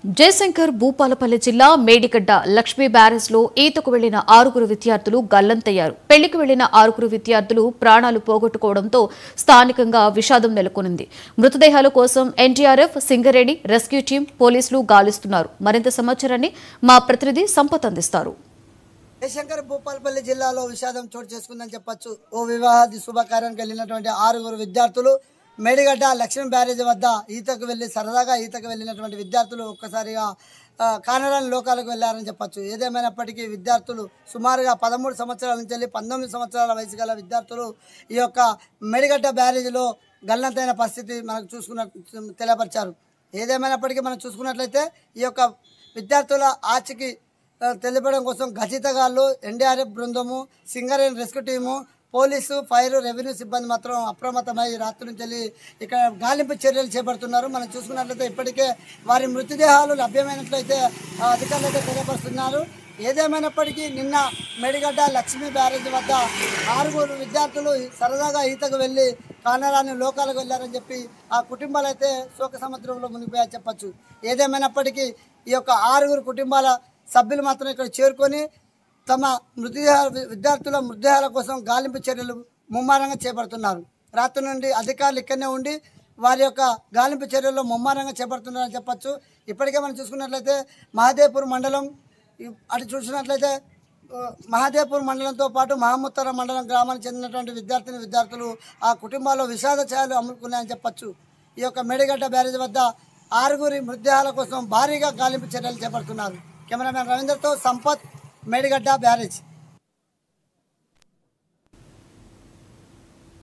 జయశంకర్ భూపాలపల్లి జిల్లా మేడిగడ్డ లక్ష్మీ బ్యారేజ్ లో ఈతకు వెళ్లిన 6 విద్యార్థులు గల్లంతయ్యారు. పెళ్లికి వెళ్లిన 6 విద్యార్థులు ప్రాణాలు పోగొట్టుకోవడంతో స్థానికంగా విషాదం నెలకొంది. మృతదేహాల కోసం ఎన్డీఆర్ఎఫ్, సింగరేణి రెస్క్యూ టీం, పోలీసులు గాలిస్తున్నారు. మరింత సమాచారాన్ని మా ప్రతినిధి సంపత్ అందిస్తారు. జయశంకర్ భూపాలపల్లి జిల్లాలో విషాదం చోటు చేసుకుందని చెప్పొచ్చు. ఓ వివాహాది శుభకార్యానికి వెళ్లినటువంటి 6 విద్యార్థులు మేడిగడ్డ లక్ష్మీ బ్యారేజ్ వద్ద ఈతకు వెళ్లి సరదాగా ఈతకు వెళ్లినటువంటి విద్యార్థులు ఒక్కసారిగా కానరాని లోకాలకు వెళ్లారని చెప్పొచ్చు. ఏదేమైనప్పటికీ విద్యార్థులు సుమారుగా 13 సంవత్సరాల నుంచి వెళ్ళి 19 సంవత్సరాల వయసు గల విద్యార్థులు ఈ యొక్క మేడిగడ్డ బ్యారేజ్లో గల్లంతైన పరిస్థితి మనకు తెలియపరిచారు. ఏదేమైనప్పటికీ మనం చూసుకున్నట్లయితే ఈ యొక్క విద్యార్థుల ఆచూకీ తెలియడం కోసం గజితగాళ్ళు, ఎన్డీఆర్ఎఫ్ బృందము, Singareni rescue team, police, fire, revenue సిబ్బంది మాత్రం అప్రమత్తమై రాత్రి నుంచి వెళ్ళి ఇక్కడ గాలింపు చర్యలు చేపడుతున్నారు. మనం చూసుకున్నట్లయితే ఇప్పటికే వారి మృతదేహాలు లభ్యమైనట్లయితే అధికారులు అయితే తెలియపరుస్తున్నారు. ఏదేమైనప్పటికీ నిన్న మేడిగడ్డ లక్ష్మీ బ్యారేజ్ వద్ద 6 విద్యార్థులు సరదాగా ఈతకు వెళ్ళి కానరాని లోకాలకు వెళ్ళారని చెప్పి ఆ కుటుంబాలు అయితే శోక సముద్రంలో మునిగిపోయాయని చెప్పచ్చు. ఏదేమైనప్పటికీ ఈ యొక్క 6 కుటుంబాల సభ్యులు మాత్రం ఇక్కడ చేరుకొని తమ విద్యార్థుల మృతదేహాల కోసం గాలింపు చర్యలు ముమ్మరంగా చేపడుతున్నారు. రాత్రి నుండి అధికారులు ఇక్కడనే ఉండి వారి యొక్క గాలింపు చర్యల్లో ముమ్మరంగా చేపడుతున్నారని చెప్పచ్చు. ఇప్పటికే మనం చూసుకున్నట్లయితే మహదేవ్పూర్ మండలం అటు చూసినట్లయితే మహదేవ్పూర్ మండలంతో పాటు మహముత్తర మండలం గ్రామానికి చెందినటువంటి విద్యార్థులు ఆ కుటుంబాల్లో విషాద ఛాయలు అమ్ముకున్నాయని చెప్పచ్చు. ఈ యొక్క మేడిగడ్డ బ్యారేజ్ వద్ద 6 మృతదేహాల కోసం భారీగా గాలింపు చర్యలు చేపడుతున్నారు. కెమెరామెన్ రవీందర్తో సంపత్, మేడిగడ్డ బ్యారేజ్.